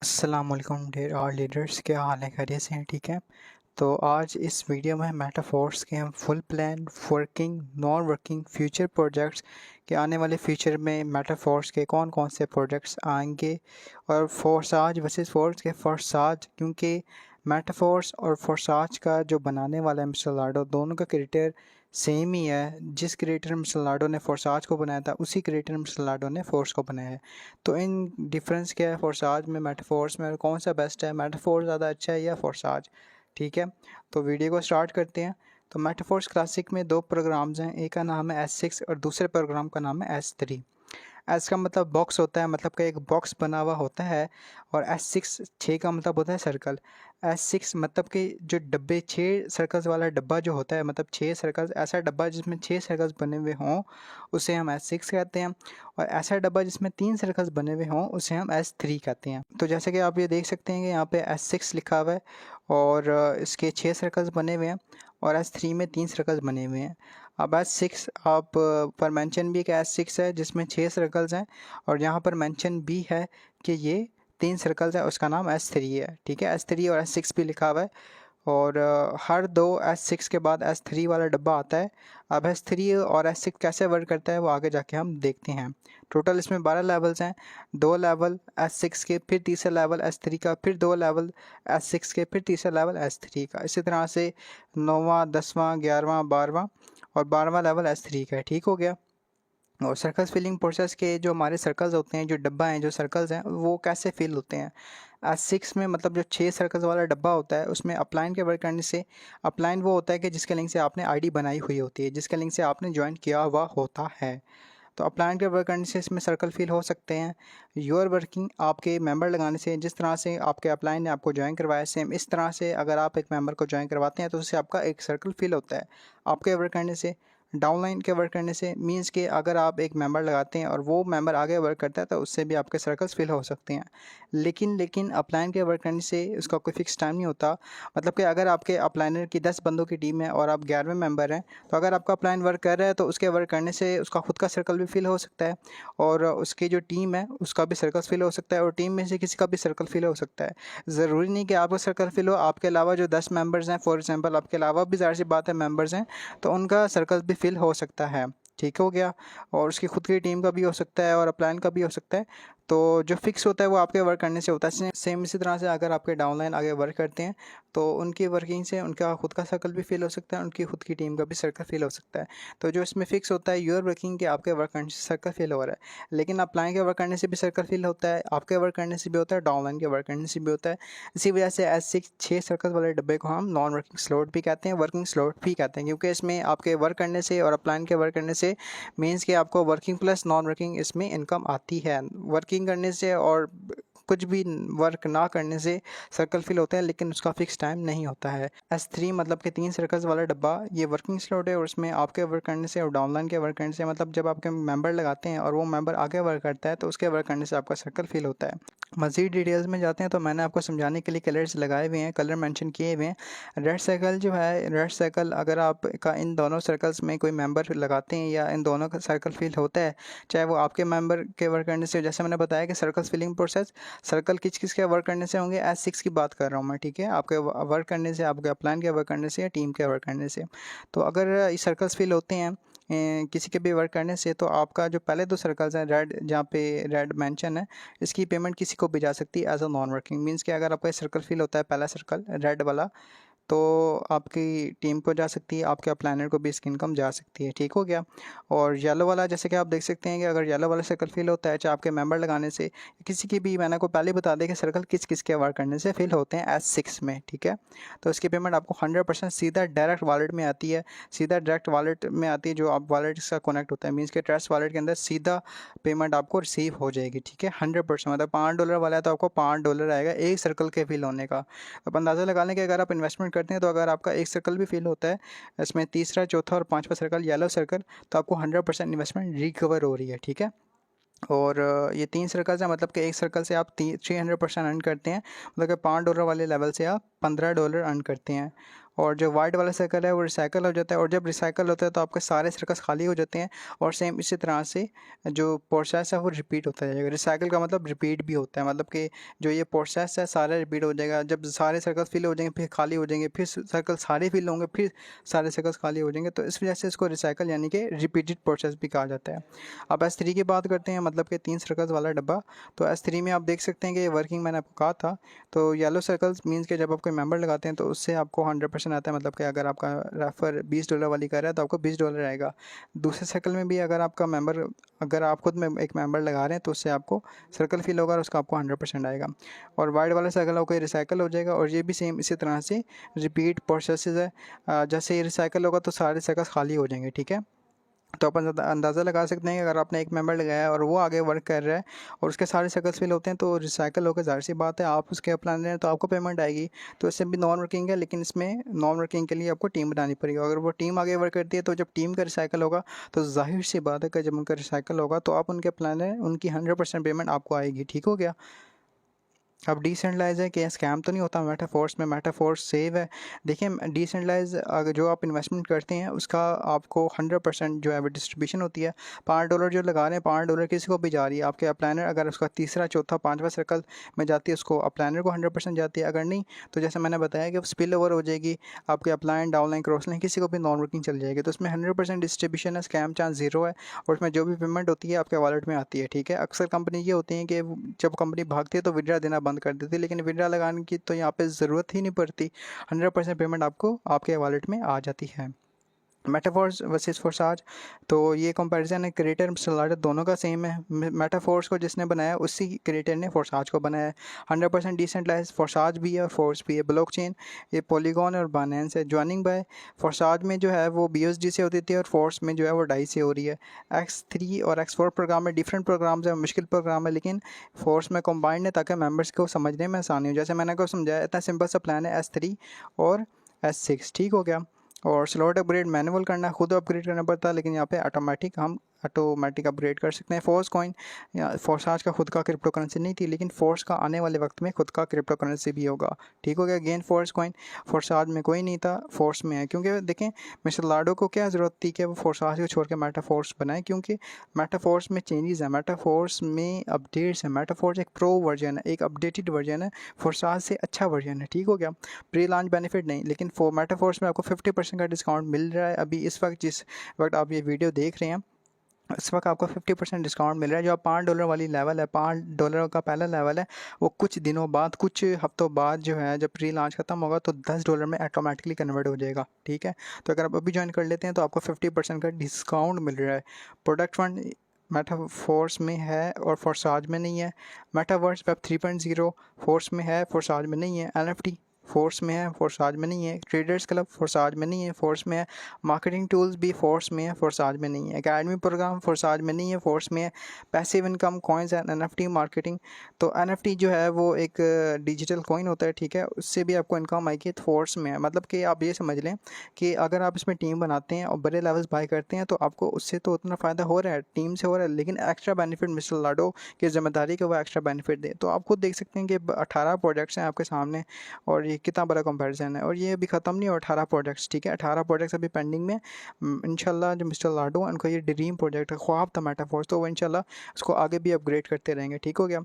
अस्सलाम वालेकुम dear all leaders, क्या हाल है? खैरियत से हैं? ठीक है। तो आज इस वीडियो में मेटाफोर्स के हम full plan, working, non working, future projects के आने वाले फ्यूचर में मेटाफोर्स के कौन कौन से प्रोजेक्ट्स आएंगे और फोर्साज वर्सेस फोर्स के फोर्साज, क्योंकि मेटाफोर्स और फोर्साज का जो बनाने वाला है मिस्टर लाडो, दोनों का क्रिएटर सेम ही है। जिस क्रिएटर मिस्टर लाडो ने फोर्साज को बनाया था उसी क्रिएटर मिस्टर लाडो ने फोर्स को बनाया है। तो इन डिफरेंस क्या है फोर्साज में, मेटाफोर्स में, और कौन सा बेस्ट है? मेटाफोर ज़्यादा अच्छा है या फोर्साज? ठीक है, तो वीडियो को स्टार्ट करते हैं। तो मेटाफोर्स क्लासिक में दो प्रोग्राम्स हैं, एक का नाम है S6 और दूसरे प्रोग्राम का नाम है S3। एस का मतलब बॉक्स होता है, मतलब का एक बॉक्स बना हुआ होता है। और S6 6 का मतलब होता है सर्कल। S6 मतलब कि जो डब्बे 6 सर्कल्स वाला डब्बा जो होता है, मतलब 6 सर्कल्स, ऐसा डब्बा जिसमें 6 सर्कल्स बने हुए हों उसे हम S6 कहते हैं। और ऐसा डब्बा जिसमें 3 सर्कल्स बने हुए हों उसे हम S3 कहते हैं। तो जैसे कि आप ये देख सकते हैं कि यहाँ पे S6 लिखा हुआ है और इसके 6 सर्कल्स बने हुए हैं और S3 में 3 सर्कल्स बने हुए हैं। अब S6 आप पर मेंशन भी एक S6 है जिसमें 6 सर्कल्स हैं, और यहाँ पर मेंशन भी है कि ये 3 सर्कल्स है, उसका नाम S3 है। ठीक है, S3 और S6 भी लिखा हुआ है। और हर दो S6 के बाद S3 वाला डब्बा आता है। अब S3 और S6 कैसे वर्क करता है वो आगे जाके हम देखते हैं। टोटल इसमें 12 लेवल्स हैं। 2 लेवल S6 के, फिर तीसरा लेवल S3 का, फिर 2 लेवल S6 के, फिर तीसरा लेवल S3 का। इसी तरह से 9वां, 10वां, 11वां, 12वां और 12वां लेवल S3 का है। ठीक हो गया। और सर्कल्स फिलिंग प्रोसेस के जो हमारे सर्कल्स होते हैं, जो डब्बा हैं, जो सर्कल्स हैं, वो कैसे फिल होते हैं? S6 में मतलब जो 6 सर्कल्स वाला डब्बा होता है उसमें अपलाइन के वर्क करने से, अपलाइन वो होता है कि जिसके लिंक से आपने आईडी बनाई हुई होती है, जिसके लिंक से आपने ज्वाइन किया हुआ होता है। तो अपलाइन के वर्क करने से इसमें सर्कल फिल हो सकते हैं। योर वर्किंग आपके मेंबर लगाने से, जिस तरह से आपके अपलाइन ने आपको ज्वाइन करवाया, सेम इस तरह से अगर आप एक मेंबर को ज्वाइन करवाते हैं तो उससे आपका एक सर्कल फिल होता है। आपके वर्क करने से, डाउनलाइन के वर्क करने से मींस कि अगर आप एक मेंबर लगाते हैं और वो मेंबर आगे वर्क करता है तो उससे भी आपके सर्कल्स फिल हो सकते हैं। लेकिन अपलाइन के वर्क करने से उसका कोई फिक्स टाइम नहीं होता। मतलब कि अगर आपके अपलाइनर की 10 बंदों की टीम है और आप 11वें मेंबर हैं, तो अगर आपका अपलाइन वर्क कर रहा है तो उसके वर्क करने से उसका खुद का सर्कल भी फिल हो सकता है, और उसकी जो टीम है उसका भी सर्कल फिल हो सकता है, और टीम में से किसी का भी सर्कल फिल हो सकता है। ज़रूरी नहीं कि आपका सर्कल फिल हो, आपके अलावा जो 10 मेंबर्स हैं, फॉर एग्जांपल आपके अलावा भी ज़ाहिर सी बात है मेंबर्स हैं, तो उनका सर्कल भी फिल हो सकता है। ठीक हो गया। और उसकी खुद की टीम का भी हो सकता है और अपलाइन का भी हो सकता है। तो जो फिक्स होता है वो आपके वर्क करने से होता है। सेम इसी तरह से अगर आपके डाउनलाइन आगे वर्क करते हैं तो उनकी वर्किंग से उनका खुद का सर्कल भी फिल हो सकता है, उनकी खुद की टीम का भी सर्कल फिल हो सकता है। तो जो इसमें फिक्स होता है यूर वर्किंग के आपके वर्क करने से सर्कल फिल हो रहा है। लेकिन अपलाइन के वर्क करने से भी सर्कल फिल होता है, आपके वर्क करने से भी होता है, डाउनलाइन के वर्क करने से भी होता है। इसी वजह से S6 6 सर्कल वाले डब्बे को हम नॉन वर्किंग स्लॉट भी कहते हैं, वर्किंग स्लॉट भी कहते हैं, क्योंकि इसमें आपके वर्क करने से और अपलाइन के वर्क करने से मीन्स कि आपको वर्किंग प्लस नॉन वर्किंग इसमें इनकम आती है। वर्किंग करने से और कुछ भी वर्क ना करने से सर्कल फिल होता है, लेकिन उसका फिक्स टाइम नहीं होता है। S3 मतलब कि 3 सर्कल्स वाला डब्बा, ये वर्किंग स्लॉट है और उसमें आपके वर्क करने से और डाउनलाइन के वर्क करने से, मतलब जब आपके मेंबर लगाते हैं और वो मेंबर आगे वर्क करता है तो उसके वर्क करने से आपका सर्कल फिल होता है। मज़ीद डिटेल्स में जाते हैं तो मैंने आपको समझाने के लिए कलर्स लगाए हुए हैं, कलर मेंशन किए हुए हैं। रेड सर्कल जो है, रेड सर्कल अगर आप का इन दोनों सर्कल्स में कोई मेंबर लगाते हैं या इन दोनों का सर्कल फिल होता है, चाहे वो आपके मेंबर के वर्क करने से, जैसे मैंने बताया कि सर्कल्स फिलिंग प्रोसेस, सर्कल किस किस के वर्क करने से होंगे, S6 की बात कर रहा हूँ मैं। ठीक है, आपके वर्क करने से, आपके अपलाइन के वर्क करने से या टीम के वर्क करने से। तो अगर ये सर्कल्स फिल होते हैं किसी के भी वर्क करने से, तो आपका जो पहले 2 सर्कल्स हैं रेड, जहाँ पे रेड मेंशन है, इसकी पेमेंट किसी को भी जा सकती है as a non working. Means कि अगर आपका सर्कल फिल होता है पहला सर्कल रेड वाला, तो आपकी टीम को जा सकती है, आपके प्लानर को भी इसकी इनकम जा सकती है। ठीक हो गया। और येलो वाला, जैसे कि आप देख सकते हैं कि अगर येलो वाला सर्कल फिल होता है, चाहे आपके मेंबर लगाने से किसी की भी, मैंने आपको पहले बता दें कि सर्कल किस किस के वर्क करने से फिल होते हैं S6 में। ठीक है, तो इसकी पेमेंट आपको 100% सीधा डायरेक्ट वॉलेट में आती है, सीधा डायरेक्ट वॉलेट में आती है, जो आप वॉलेट का कनेक्ट होता है, मीन्स के ट्रस्ट वॉलेट के अंदर सीधा पेमेंट आपको रिसीव हो जाएगी। ठीक है, 100%, मतलब $5 वाला है तो आपको $5 आएगा एक सर्कल के फिल होने का। अब अंदाज़ा लगा लें कि अगर आप इन्वेस्टमेंट करते हैं तो अगर आपका एक सर्कल भी फिल होता है, इसमें तीसरा, चौथा और पांचवा सर्कल येलो सर्कल, तो आपको 100% इन्वेस्टमेंट रिकवर हो रही है। ठीक है। और ये 3 सर्कल्स हैं, मतलब कि एक सर्कल से आप 300% अर्न करते हैं, मतलब कि $5 वाले लेवल से आप $15 अर्न करते हैं। और जो वाइट वाला सर्कल है वो रिसाइकल हो जाता है, और जब रिसाइकल होता है तो आपके सारे सर्कल्स खाली हो जाते हैं। और सेम इसी तरह से जो प्रोसेस है वो रिपीट होता जाएगा। रिसाइकल का मतलब रिपीट भी होता है, मतलब कि जो ये प्रोसेस है सारा रिपीट हो जाएगा। जब सारे सर्कल्स फिल हो जाएंगे फिर खाली हो जाएंगे, फिर सर्कल सारे फिल होंगे फिर सारे सर्कल्स खाली हो जाएंगे, तो इस वजह से इसको रिसाइकल यानी कि रिपीटेड प्रोसेस भी कहा जाता है। अब S3 की बात करते हैं, मतलब कि 3 सर्कल्स वाला डब्बा। तो S3 में आप देख सकते हैं कि ये वर्किंग मैंने आपको कहा था। तो येलो सर्कल्स मीन्स कि जब आप कोई मेंबर लगाते हैं तो उससे आपको 100% आता है, मतलब कि अगर आपका रेफर $20 वाली कर रहा है तो आपको $20 आएगा। दूसरे सर्कल में भी अगर आपका मेंबर, अगर आप खुद में एक मेंबर लगा रहे हैं तो उससे आपको सर्कल फिल होगा और उसका आपको 100% आएगा। और वाइट वाला सर्कल होकर रिसाइकल हो जाएगा, और ये भी सेम इसी तरह से रिपीट प्रोसेस है। जैसे ये रिसाइकल होगा तो सारे सर्कल्स खाली हो जाएंगे, ठीक है। तो अपन अंदाज़ा लगा सकते हैं कि अगर आपने एक मेंबर लगाया है और वो आगे वर्क कर रहा है और उसके सारे सर्कल्स फिल होते हैं तो रिसाइकल होकर ज़ाहिर सी बात है आप उसके प्लान रहे हैं तो आपको पेमेंट आएगी। तो इससे भी नॉन वर्किंग है, लेकिन इसमें नॉन वर्किंग के लिए आपको टीम बनानी पड़ेगी। अगर वो टीम आगे वर्क करती है तो जब टीम का रिसाइकल होगा तो जाहिर सी बात है कि जब उनका रिसाइकल होगा तो आप उनके प्लान है उनकी 100% पेमेंट आपको आएगी, ठीक हो गया। अब डिसेंट्रलाइज है कि स्कैम तो नहीं होता मेटाफोर्स में, मेटाफोर्स सेव है। देखिए डिसेंट्रलाइज अगर जो आप इन्वेस्टमेंट करते हैं उसका आपको 100% जो है वो डिस्ट्रीब्यूशन होती है। $5 जो लगा रहे हैं $5 किसी को भी जा रही है, आपके अपलाइनर अगर उसका तीसरा चौथा पाँचवा सर्कल में जाती है उसको अपलाइनर को 100% जाती है, अगर नहीं तो जैसे मैंने बताया कि स्पिल ओवर हो जाएगी आपके अपलाइन डाउनलाइन क्रॉसलाइन किसी को भी नॉन वर्किंग चल जाएगी। तो उसमें 100% डिस्ट्रीब्यूशन है, स्कैम चांस ज़ीरो है, और उसमें जो भी पेमेंट होती है आपके वॉलेट में आती है, ठीक है। अक्सर कंपनी ये होती है कि जब कंपनी भागती है तो विड्रा देना बंद कर देती है, लेकिन विड्रा लगाने की तो यहाँ पे ज़रूरत ही नहीं पड़ती, 100% पेमेंट आपको आपके वॉलेट में आ जाती है। मेटाफोर्स वर्सेस फोर्साज, तो ये कंपैरिजन है, क्रिएटर स्लाइडर दोनों का सेम है। मेटाफोर्स को जिसने बनाया उसी क्रिएटर ने फोर्साज को बनाया है। 100% डिसेंट्रलाइज फोर्साज भी है और फोर्स भी है। ब्लॉकचेन ये पॉलीगॉन और बाइनेंस है। ज्वाइनिंग बाय फोर्साज में जो है वो BUSD से होती थी और फोर्स में जो है वो डाई से हो रही है। X3 और X4 प्रोग्राम में डिफरेंट प्रोग्राम्स है, मुश्किल प्रोग्राम है, लेकिन फोर्स में कंबाइंड है ताकि मेम्बर्स को समझने में आसानी हो। जैसे मैंने को समझाया इतना सिंपल सा प्लान है S3 और S6, ठीक हो गया। और स्लॉट अपग्रेड मैनुअल करना, खुद अपग्रेड करना पड़ता है, लेकिन यहाँ पे ऑटोमेटिक अपग्रेड कर सकते हैं। फोर्स कॉइन या फोर्साज का खुद का क्रिप्टो करेंसी नहीं थी, लेकिन फोर्स का आने वाले वक्त में खुद का क्रिप्टो करेंसी भी होगा, ठीक हो गया। गेन फोर्स कॉइन फोर्साज में कोई नहीं था, फोर्स में है, क्योंकि देखें मिस्टर लाडो को क्या ज़रूरत थी कि वो फोर्साज को छोड़ के मेटाफोर्स बनाए, क्योंकि मेटाफोर्स में चेंजेस है, मेटाफोर्स में अपडेट्स है। मेटाफोर्स एक प्रो वर्जन है, एक अपडेटेड वर्जन है, फोर्साज से अच्छा वर्जन है, ठीक हो गया। प्री लॉन्च बेनिफिट नहीं, लेकिन मेटाफोर्स में आपको 50% का डिस्काउंट मिल रहा है अभी इस वक्त, जिस वक्त आप ये वीडियो देख रहे हैं इस वक्त आपको 50% डिस्काउंट मिल रहा है। जो आप $5 वाली लेवल है, $5 का पहला लेवल है, वो कुछ दिनों बाद कुछ हफ्तों बाद जो है जब प्री लॉन्च खत्म होगा तो $10 में ऑटोमेटिकली कन्वर्ट हो जाएगा, ठीक है। तो अगर आप अभी ज्वाइन कर लेते हैं तो आपको 50% का डिस्काउंट मिल रहा है। प्रोडक्ट फंड मेटाफोर्स में है और फोर्साज में नहीं है। मेटावर्स वेब 3.0 फोर्स में है, फोर्साज में नहीं है। NFT फोर्स में है, फोर्साज में नहीं है। ट्रेडर्स क्लब फोर्साज में नहीं है, फोर्स में है। मार्केटिंग टूल्स भी फोर्स में है, फोर्साज में नहीं है। एकेडमी प्रोग्राम फोर्साज में नहीं है, फोर्स में है। Passive income coins and NFT marketing, तो NFT जो है वो एक डिजिटल कॉइन होता है, ठीक है, उससे भी आपको इनकम आएगी, तो फोर्स में है। मतलब कि आप ये समझ लें कि अगर आप इसमें टीम बनाते हैं और बड़े लेवल्स बाय करते हैं तो आपको उससे तो उतना फ़ायदा हो रहा है, टीम से हो रहा है, लेकिन एक्स्ट्रा बेनिफिट मिस्टर लाडो की जिम्मेदारी कि वो एक्स्ट्रा बेनिफिट दे। तो आप खुद देख सकते हैं कि 18 प्रोजेक्ट्स हैं आपके सामने और ये कितना बड़ा कंपैरिजन है, और ये अभी ख़त्म नहीं हुआ 18 प्रोजेक्ट्स, ठीक है। 18 प्रोजेक्ट्स अभी पेंडिंग में। इंशाल्लाह जो मिस्टर लाडो उनका ये ड्रीम प्रोजेक्ट है, ख्वाब था मेटाफोर्स, तो वो इंशाल्लाह उसको आगे भी अपग्रेड करते रहेंगे, ठीक हो गया।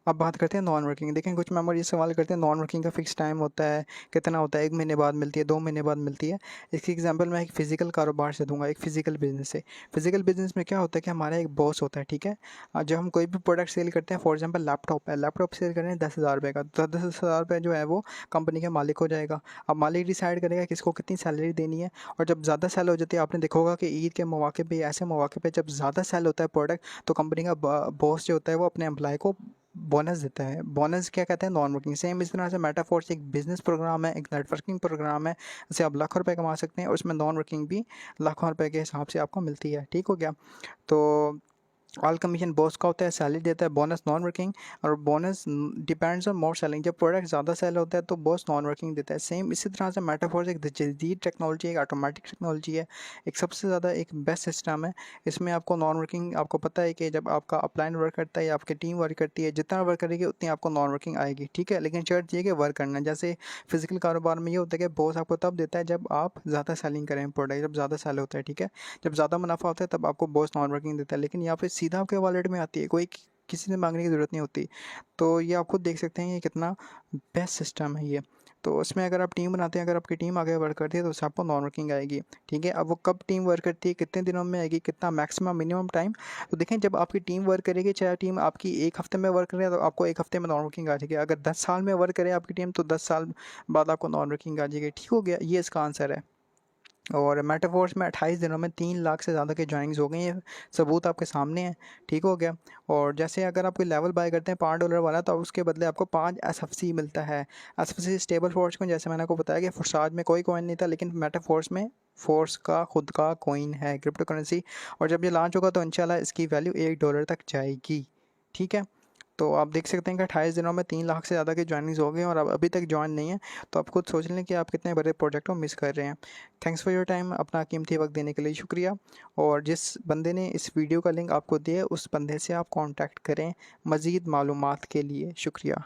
अब बात करते हैं नॉन वर्किंग। देखें कुछ मेंबर ये सवाल करते हैं नॉन वर्किंग का फिक्स टाइम होता है, कितना होता है, 1 महीने बाद मिलती है, 2 महीने बाद मिलती है। इसकी एग्जांपल मैं एक फ़िज़िकल कारोबार से दूंगा, एक फ़िज़िकल बिजनेस से। फ़िज़िकल बिजनेस में क्या होता है कि हमारा एक बॉस होता है, ठीक है। जब हम कोई भी प्रोडक्ट सेल करते हैं, फॉर एग्जाम्पल लैपटॉप है, लैपटॉप सेल कर रहे हैं ₹10,000 का, तो ₹10,000 जो है वो कंपनी के मालिक हो जाएगा। अब मालिक डिसाइड करेगा किसको कितनी सैलरी देनी है, और जब ज़्यादा सेल हो जाती है, आपने देखा होगा कि ईद के मौके पे, ऐसे मौके पे जब ज़्यादा सेल होता है प्रोडक्ट, तो कंपनी का बॉस जो होता है वो अपने एम्प्लॉय को बोनस देता है। बोनस क्या कहते हैं, नॉन वर्किंग। सेम इस तरह से मेटाफोर्स एक बिजनेस प्रोग्राम है, एक नेटवर्किंग प्रोग्राम है, इससे आप लाखों रुपए कमा सकते हैं, और उसमें नॉन वर्किंग भी लाखों रुपए के हिसाब से आपको मिलती है, ठीक हो गया। तो ऑल कमीशन बॉस का होता है, सैलरी देता है, बोनस नॉन वर्किंग, और bonus depends on more selling. जब प्रोडक्ट ज़्यादा सेल होता है तो बॉस नॉन वर्किंग देता है। सेम इसी तरह से मेटाफोर्स एक जदीद टेक्नोलॉजी, एक ऑटोमेटिक टेक्नोलॉजी है, एक सबसे ज़्यादा एक बेस्ट सिस्टम है। इसमें आपको नॉन वर्किंग, आपको पता है कि जब आपका अपलाइन वर्क करता है या आपकी टीम वर्क करती है, जितना वर्क करेगी उतनी आपको नॉन वर्किंग आएगी, ठीक है। लेकिन शर्त ये कि वर्क करना, जैसे फिजिकल कारोबार में ये होता है कि बॉस आपको तब देता है जब आप ज़्यादा सेलिंग करें प्रोडक्ट, जब ज़्यादा सेल होता है, ठीक है। जब ज़्यादा मुनाफा होता है तब आपको बॉस नॉन वर्किंग देता है, लेकिन यहाँ पे सीधा आपके वॉलेट में आती है, कोई किसी से मांगने की ज़रूरत नहीं होती। तो ये आप खुद देख सकते हैं ये कितना बेस्ट सिस्टम है ये। तो उसमें अगर आप टीम बनाते हैं, अगर आपकी टीम आगे वर्क करती है तो उससे आपको नॉन वर्किंग आएगी, ठीक है। अब वो कब टीम वर्क करती है, कितने दिनों में आएगी, कितना मैक्सिमम मिनिमम टाइम, तो देखें जब आपकी टीम वर्क करेगी, चाहे टीम आपकी एक हफ्ते में वर्क करे तो आपको एक हफ्ते में नॉन वर्किंग आ जाएगी। अगर 10 साल में वर्क करे आपकी टीम तो 10 साल बाद आपको नॉन वर्किंग आ जाएगी, ठीक हो गया। ये इसका आंसर है। और मेटाफोर्स में 28 दिनों में 3 लाख से ज़्यादा की ज्वाइनिंग्स हो गई हैं, सबूत आपके सामने है, ठीक हो गया। और जैसे अगर आप कोई लेवल बाय करते हैं $5 वाला तो उसके बदले आपको 5 एसएफसी मिलता है। एसएफसी स्टेबल फोर्स को, जैसे मैंने आपको बताया कि फोर्साज में कोई कॉइन नहीं था, लेकिन मेटाफोर्स में फोर्स का खुद का कॉइन है, क्रिप्टो करेंसी। और जब ये लॉन्च होगा तो इंशाल्लाह इसकी वैल्यू $1 तक जाएगी, ठीक है। तो आप देख सकते हैं कि 28 दिनों में 3 लाख से ज़्यादा की ज्वाइनिंग्स हो गई हैं और आप अभी तक ज्वाइन नहीं है, तो आप खुद सोच लें कि आप कितने बड़े प्रोजेक्ट को मिस कर रहे हैं। थैंक्स फॉर योर टाइम, अपना कीमती वक्त देने के लिए शुक्रिया। और जिस बंदे ने इस वीडियो का लिंक आपको दिया उस बंदे से आप कॉन्टैक्ट करें मज़ीद मालूमात के लिए। शुक्रिया।